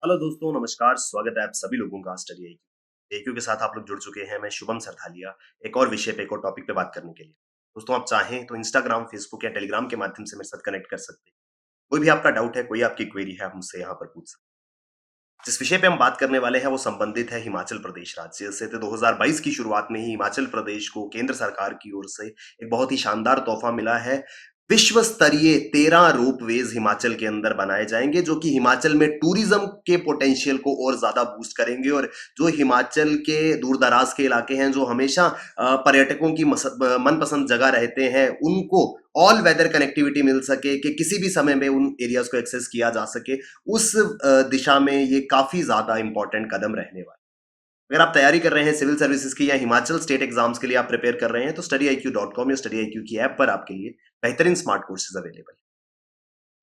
Hello दोस्तों, नमस्कार। स्वागत है आप सभी लोगों का स्टडी आईक्यू के साथ। आप लोग जुड़ चुके हैं। मैं शुभम सरथालिया एक और विषय पे, एक और टॉपिक पे बात करने के लिए। दोस्तों, आप चाहें तो इंस्टाग्राम, फेसबुक या टेलीग्राम के माध्यम से मेरे साथ कनेक्ट कर सकते हैं। कोई भी आपका डाउट है, कोई आपकी क्वेरी है, आप मुझसे यहाँ पर पूछ सकते हैं। जिस विषय पे हम बात करने वाले हैं वो संबंधित है हिमाचल प्रदेश राज्य से। तो 2022 की शुरुआत में ही हिमाचल प्रदेश को केंद्र सरकार की ओर से एक बहुत ही शानदार तोहफा मिला है। विश्व स्तरीय 13 रोपवेज हिमाचल के अंदर बनाए जाएंगे, जो कि हिमाचल में टूरिज्म के पोटेंशियल को और ज्यादा बूस्ट करेंगे। और जो हिमाचल के दूर दराज के इलाके हैं, जो हमेशा पर्यटकों की मनपसंद जगह रहते हैं, उनको ऑल वेदर कनेक्टिविटी मिल सके, कि किसी भी समय में उन एरियाज को एक्सेस किया जा सके, उस दिशा में ये काफी ज्यादा इंपॉर्टेंट कदम रहने वाला है। अगर आप तैयारी कर रहे हैं सिविल सर्विसेज की या हिमाचल स्टेट एग्जाम्स के लिए आप प्रिपेयर कर रहे हैं, तो studyIQ.com या studyIQ की ऐप पर आपके लिए बेहतरीन स्मार्ट कोर्सेज अवेलेबल है।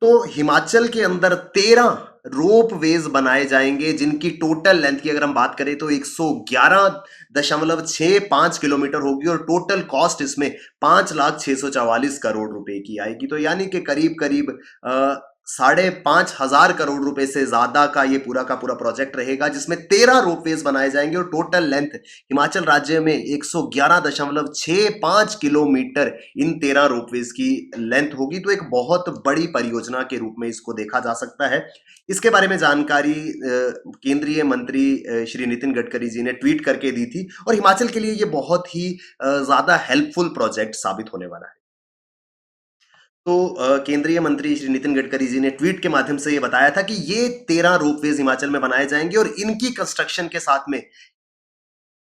तो हिमाचल के अंदर 13 रोप वेज बनाए जाएंगे, जिनकी टोटल लेंथ की अगर हम बात करें तो 111.65 किलोमीटर होगी, और टोटल कॉस्ट इसमें 5,644 करोड़ रुपए की आएगी। तो यानी कि करीब करीब 5,500 करोड़ रुपए से ज्यादा का ये पूरा का पूरा प्रोजेक्ट रहेगा, जिसमें 13 रोपवेज बनाए जाएंगे, और टोटल लेंथ हिमाचल राज्य में 111.65 किलोमीटर इन 13 रोपवेज की लेंथ होगी। तो एक बहुत बड़ी परियोजना के रूप में इसको देखा जा सकता है। इसके बारे में जानकारी केंद्रीय मंत्री श्री नितिन गडकरी जी ने ट्वीट करके दी थी, और हिमाचल के लिए ये बहुत ही ज्यादा हेल्पफुल प्रोजेक्ट साबित होने वाला है। तो केंद्रीय मंत्री श्री नितिन गडकरी जी ने ट्वीट के माध्यम से ये बताया था कि ये 13 रोपवेज हिमाचल में बनाए जाएंगे, और इनकी कंस्ट्रक्शन के साथ में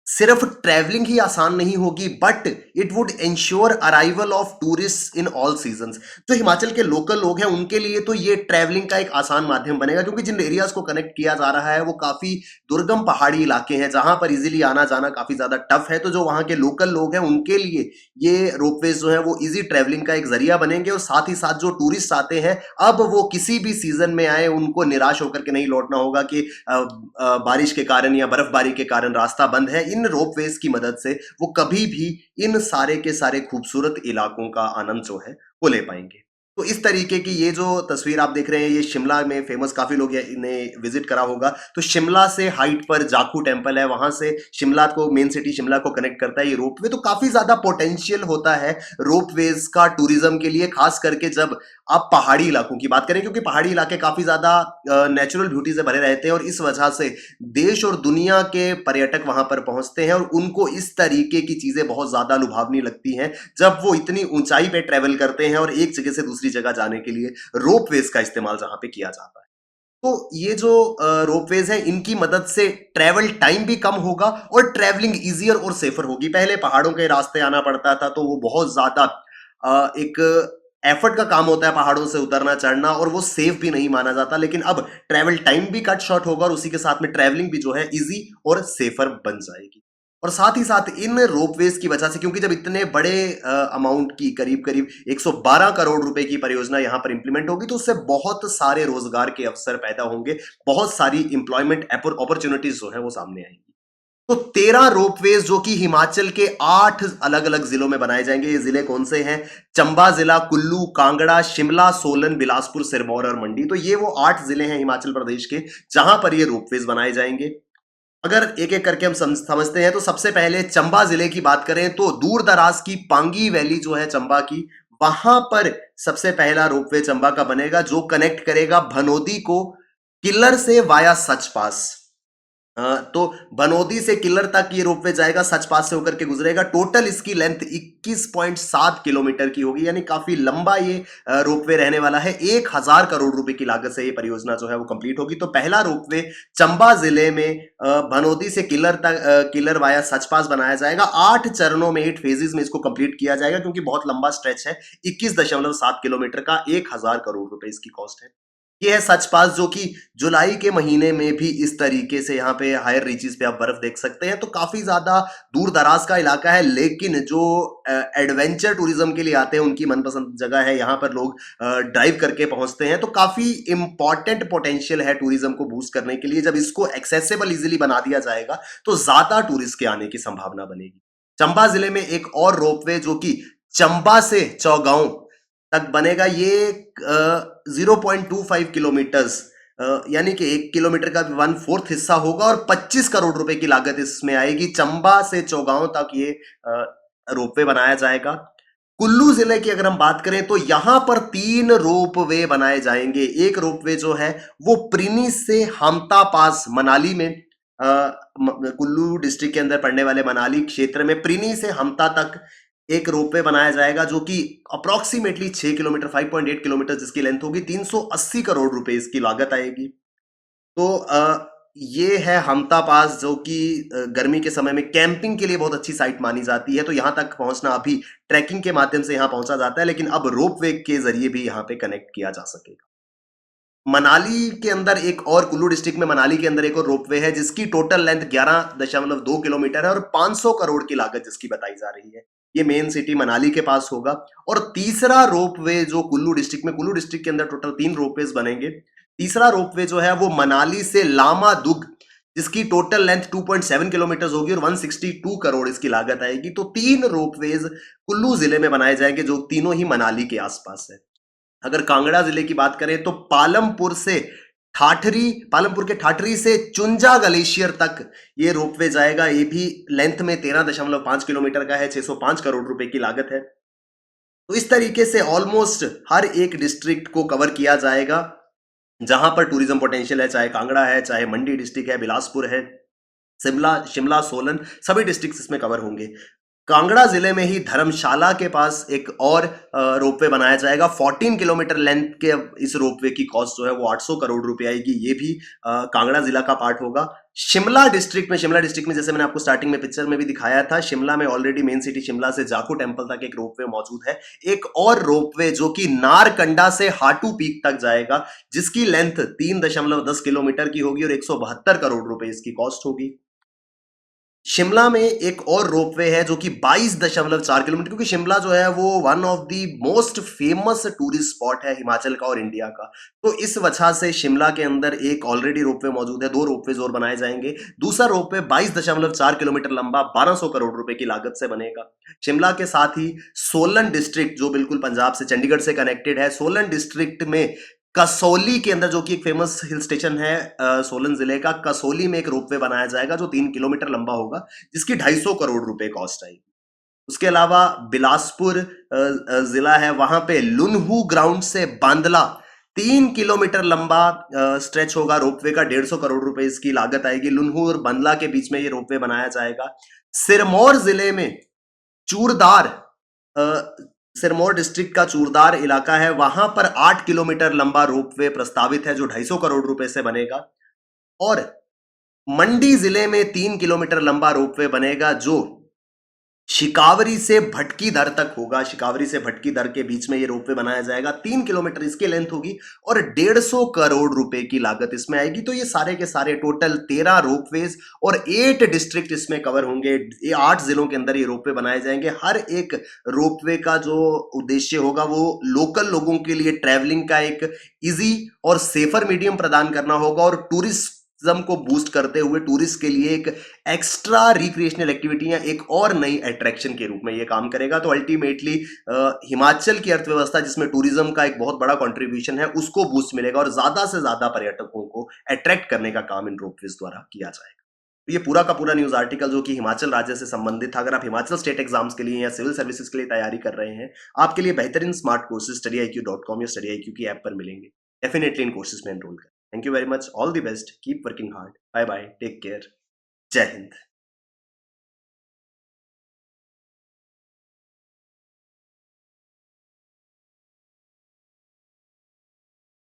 सिर्फ ट्रैवलिंग ही आसान नहीं होगी, but it would ensure arrival of tourist in all seasons. जो हिमाचल के लोकल लोग हैं, उनके लिए तो ये ट्रैवलिंग का एक आसान माध्यम बनेगा, क्योंकि जिन एरियाज को कनेक्ट किया जा रहा है वो काफी दुर्गम पहाड़ी इलाके हैं, जहां पर इजीली आना जाना काफी ज्यादा टफ है। तो जो वहां के लोकल लोग हैं, उनके लिए ये रोपवेज जो है वो इजी ट्रैवलिंग का एक जरिया बनेंगे। और साथ ही साथ जो टूरिस्ट आते हैं, अब वो किसी भी सीजन में आए, उनको निराश होकर के नहीं लौटना होगा कि बारिश के कारण या बर्फबारी के कारण रास्ता बंद है। इन रोपवेज की मदद से वो कभी भी इन सारे के सारे खूबसूरत इलाकों का आनंद जो है वो ले पाएंगे। तो इस तरीके की ये जो तस्वीर आप देख रहे हैं, ये शिमला में फेमस, काफी लोग इन्हें विजिट करा होगा। तो शिमला से हाइट पर जाखू टेम्पल है, वहां से शिमला को, मेन सिटी शिमला को कनेक्ट करता है ये रोपवे। तो काफी ज्यादा पोटेंशियल होता है रोपवेज का टूरिज्म के लिए, खास करके जब आप पहाड़ी इलाकों की बात करें, क्योंकि पहाड़ी इलाके काफी ज्यादा नेचुरल ब्यूटी से भरे रहते हैं, और इस वजह से देश और दुनिया के पर्यटक वहां पर पहुंचते हैं, और उनको इस तरीके की चीजें बहुत ज्यादा लुभावनी लगती हैं, जब वो इतनी ऊंचाई पे ट्रेवल करते हैं और एक जगह से दूसरी जगह जाने के लिए रोपवेज का इस्तेमाल जहां पे किया जाता है। तो ये जो रोपवेज है, इनकी मदद से ट्रेवल टाइम भी कम होगा, और ट्रेवलिंग इजियर और सेफर होगी। पहले पहाड़ों के रास्ते आना पड़ता था, तो वो बहुत ज्यादा एक एफर्ट का काम होता है पहाड़ों से उतरना चढ़ना, और वो सेफ भी नहीं माना जाता। लेकिन अब ट्रैवल टाइम भी कट शॉर्ट होगा, और उसी के साथ में ट्रैवलिंग भी जो है इजी और सेफर बन जाएगी। और साथ ही साथ इन रोपवेज की वजह से, क्योंकि जब इतने बड़े अमाउंट की, करीब करीब 112 करोड़ रुपए की परियोजना यहां पर इंप्लीमेंट होगी, तो उससे बहुत सारे रोजगार के अवसर पैदा होंगे, बहुत सारी इंप्लॉयमेंट अपॉर्चुनिटीज जो है वो सामने आएंगी। तो 13 रोपवेज जो कि हिमाचल के 8 अलग अलग जिलों में बनाए जाएंगे। ये जिले कौन से हैं? चंबा जिला, कुल्लू, कांगड़ा, शिमला, सोलन, बिलासपुर, सिरमौर और मंडी। तो ये वो 8 जिले हैं हिमाचल प्रदेश के, जहां पर ये रोपवेज बनाए जाएंगे। अगर एक एक करके हम समझते हैं, तो सबसे पहले चंबा जिले की बात करें, तो दूर दराज की पांगी वैली जो है चंबा की, वहां पर सबसे पहला रोपवे चंबा का बनेगा, जो कनेक्ट करेगा भनोदी को किल्लर से वाया सच पास। तो बनोदी से किल्लर तक ये रोपवे जाएगा, सच पास से होकर के गुजरेगा। टोटल इसकी लेंथ 21.7 किलोमीटर की होगी, यानी काफी लंबा ये रोपवे रहने वाला है। 1,000 करोड़ रुपए की लागत से ये परियोजना जो है वो कंप्लीट होगी। तो पहला रोपवे चंबा जिले में बनोदी से किल्लर तक, किल्लर वाया सच पास बनाया जाएगा। 8 चरणों में, 8 फेजेस में इसको कंप्लीट किया जाएगा, क्योंकि बहुत लंबा स्ट्रेच है। 21.7 किलोमीटर का 1,000 करोड़ रुपए इसकी कॉस्ट है। ये है सच पास, जो कि जुलाई के महीने में भी इस तरीके से यहाँ पे हायर रीचेस पे आप बर्फ देख सकते हैं। तो काफी ज्यादा दूर दराज का इलाका है, लेकिन जो एडवेंचर टूरिज्म के लिए आते हैं, उनकी मनपसंद जगह है। यहाँ पर लोग ड्राइव करके पहुंचते हैं, तो काफी इंपॉर्टेंट पोटेंशियल है टूरिज्म को बूस्ट करने के लिए। जब इसको एक्सेसिबल इजिली बना दिया जाएगा, तो ज्यादा टूरिस्ट के आने की संभावना बनेगी। चंबा जिले में एक और रोपवे, जो कि चंबा से चौगांव तक बनेगा, ये 0.25 किलोमीटर्स यानी कि 1 किलोमीटर का भी 1/4 हिस्सा होगा और 25 करोड़ रुपए की लागत इसमें आएगी। चंबा से चौगांव तक ये रोपवे बनाया जाएगा। कुल्लू जिले की अगर हम बात करें तो यहां पर 3 रोपवे बनाए जाएंगे। एक रोपवे जो है वो प्रिनी से हमता पास मनाली में, कुल्लू डिस्ट्रिक्ट के अंदर पड़ने वाले मनाली क्षेत्र में प्रिनी से हमता तक एक रोपवे बनाया जाएगा, जो कि अप्रोक्सीमेटली 6 किलोमीटर 5.8 किलोमीटर जिसकी लेंथ होगी। 380 करोड़ रुपए इसकी लागत आएगी। तो ये है हमता पास, जो कि गर्मी के समय में कैंपिंग के लिए बहुत अच्छी साइट मानी जाती है। तो यहां तक पहुंचना अभी ट्रैकिंग के माध्यम से यहां पहुंचा जाता है, लेकिन अब रोपवे के जरिए भी यहां पे कनेक्ट किया जा सकेगा। मनाली के अंदर एक और, कुल्लू डिस्ट्रिक्ट में मनाली के अंदर एक और रोपवे है जिसकी टोटल लेंथ 11.2 किलोमीटर है और 500 करोड़ की लागत जिसकी बताई जा रही है। ये मेन सिटी मनाली के पास होगा। और तीसरा रोपवे जो कुल्लू डिस्ट्रिक्ट में, कुल्लू डिस्ट्रिक्ट के अंदर टोटल 3 रोपवेज बनेंगे। तीसरा रोपवे जो है वो मनाली से लामा दुग, जिसकी टोटल लेंथ 2.7 किलोमीटर होगी और 162 करोड़ इसकी लागत आएगी। तो 3 रोपवेज कुल्लू जिले में बनाए जाएंगे जो तीनों ही मनाली के आसपास है। अगर कांगड़ा जिले की बात करें तो पालमपुर के ठाठरी से चुंजा ग्लेशियर तक ये रोपवे जाएगा। ये भी लेंथ में 13.5 किलोमीटर का है। 605 करोड़ रुपए की लागत है। तो इस तरीके से ऑलमोस्ट हर एक डिस्ट्रिक्ट को कवर किया जाएगा जहां पर टूरिज्म पोटेंशियल है, चाहे कांगड़ा है, चाहे मंडी डिस्ट्रिक्ट है, बिलासपुर है, शिमला, सोलन, सभी डिस्ट्रिक्ट इसमें कवर होंगे। कांगड़ा जिले में ही धर्मशाला के पास एक और रोपवे बनाया जाएगा। 14 किलोमीटर लेंथ के इस रोपवे की कॉस्ट जो है वो 800 करोड़ रुपए आएगी। ये भी कांगड़ा जिला का पार्ट होगा। शिमला डिस्ट्रिक्ट में जैसे मैंने आपको स्टार्टिंग में पिक्चर में भी दिखाया था, शिमला में ऑलरेडी मेन सिटी शिमला से जाखू टेम्पल तक एक रोपवे मौजूद है। एक और रोपवे जो कि नारकंडा से हाटू पीक तक जाएगा, जिसकी लेंथ 3.10 किलोमीटर की होगी और 172 करोड़ रुपए इसकी कॉस्ट होगी। शिमला में एक और रोपवे है जो कि 22.4 किलोमीटर, क्योंकि शिमला जो है वो one of the most famous tourist spot है हिमाचल का और इंडिया का। तो इस वजह से शिमला के अंदर एक ऑलरेडी रोपवे मौजूद है। 2 रोपवेज और बनाए जाएंगे। दूसरा रोपवे 22.4 किलोमीटर लंबा 1200 करोड़ रुपए की लागत से बनेगा। शिमला के साथ ही सोलन डिस्ट्रिक्ट, जो बिल्कुल पंजाब से, चंडीगढ़ से कनेक्टेड है, सोलन डिस्ट्रिक्ट में कसौली के अंदर, जो कि एक फेमस हिल स्टेशन है सोलन जिले का, कसौली में एक रोपवे बनाया जाएगा जो 3 किलोमीटर लंबा होगा, जिसकी 250 करोड़ रुपए कॉस्ट आएगी। उसके अलावा बिलासपुर जिला है, वहां पे लुनहू ग्राउंड से बांदला 3 किलोमीटर लंबा स्ट्रेच होगा रोपवे का। 150 करोड़ रुपए इसकी लागत आएगी। लुनहू और बांदला के बीच में ये रोपवे बनाया जाएगा। सिरमौर जिले में चूड़दार, सिरमौर डिस्ट्रिक्ट का चूरदार इलाका है, वहां पर 8 किलोमीटर लंबा रोपवे प्रस्तावित है जो 250 करोड़ रुपए से बनेगा। और मंडी जिले में 3 किलोमीटर लंबा रोपवे बनेगा जो शिकावरी से भटकी दर तक होगा। शिकावरी से भटकी दर के बीच में ये रोपवे बनाया जाएगा। 3 किलोमीटर इसकी लेंथ होगी और 150 करोड़ रुपए की लागत इसमें आएगी। तो ये सारे के सारे टोटल 13 रोपवेज और 8 डिस्ट्रिक्ट इसमें कवर होंगे। ये 8 जिलों के अंदर ये रोपवे बनाए जाएंगे। हर एक रोपवे का जो उद्देश्य होगा वो लोकल लोगों के लिए ट्रैवलिंग का एक इजी और सेफर मीडियम प्रदान करना होगा और टूरिज्म को बूस्ट करते हुए टूरिस्ट के लिए एक एक्स्ट्रा रिक्रिएशनल एक्टिविटी या एक और नई अट्रैक्शन के रूप में ये काम करेगा। तो अल्टीमेटली हिमाचल की अर्थव्यवस्था, जिसमें टूरिज्म का एक बहुत बड़ा कंट्रीब्यूशन है, उसको बूस्ट मिलेगा और ज्यादा से ज्यादा पर्यटकों को अट्रैक्ट करने का काम इन रोपवेज द्वारा किया जाएगा। तो ये पूरा का पूरा न्यूज आर्टिकल जो कि हिमाचल राज्य से संबंधित था। अगर आप हिमाचल स्टेट एग्जाम्स के लिए या सिविल सर्विसेज के लिए तैयारी कर रहे हैं, आपके लिए बेहतरीन स्मार्ट कोर्सेज studyIQ.com या studyIQ की ऐप पर मिलेंगे। डेफिनेटली इन कोर्सेज में एनरोल करें। Thank you very much. All the best. Keep working hard. Bye bye. Take care. Jai Hind.